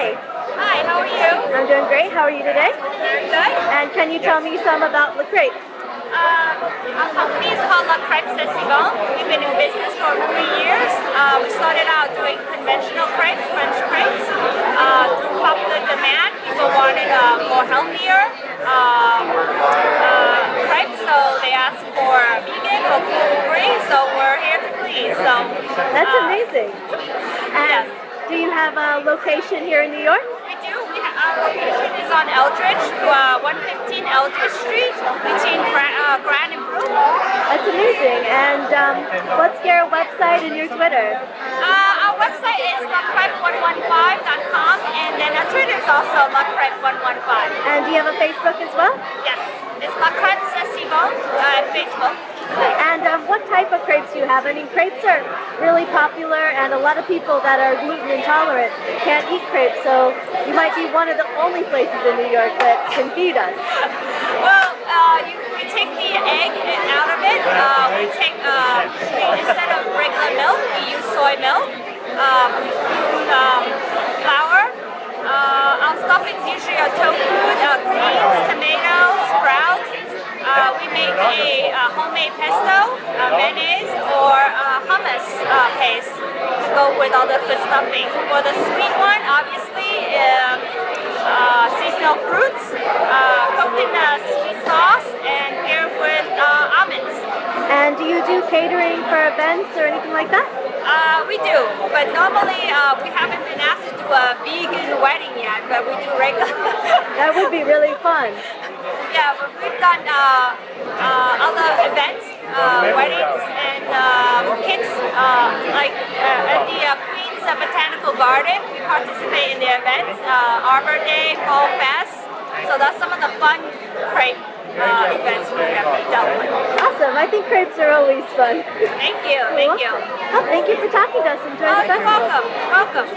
Hi. Hi, how are you? I'm doing great. How are you today? Very good. And can you tell me some about Le Crepe? Our company is called La Crêpe Saint-Simon. We've been in business for 3 years. We started out doing conventional crepes, French crepes. Through popular demand, people wanted more healthier crepes, so they asked for vegan or gluten-free, so we're here to please. So That's amazing. And yes. do you have a location here in New York? We do. Our location is on Eldridge, 115 Eldridge Street, between Grand and Broome. That's amazing. And what's your website and your Twitter? Our website is lacrepe115.com, and then our Twitter is also lacrepe115. And do you have a Facebook as well? Yes, it's La Crêpe Saint-Simon on Facebook. And what type of crepes do you have? I mean, crepes are really popular, and a lot of people that are gluten intolerant can't eat crepes, so you might be one of the only places in New York that can feed us. Well, we take the egg out of it. We take, instead of regular milk, we use soy milk. We use flour. Our stuffings usually are tofu, greens, tomatoes, sprouts. We make a homemade pesto, mayonnaise, or hummus paste to go with all the good stuffing. For the sweet one, obviously, seasonal fruits, cooked in a sweet sauce, and paired with almonds. And do you do catering for events or anything like that? We do, but normally we haven't been asked to do a vegan wedding yet, but we do regular. That would be really fun. Yeah, but we've done other events, weddings, and kids, like at the Queens Botanical Garden. We participate in the events, Arbor Day, Fall Fest. So that's some of the fun crepe events we have dealt with. Awesome. I think crepes are always fun. Thank you. Thank you. Oh, thank you for talking to us. Enjoy the festival. You're welcome. Welcome.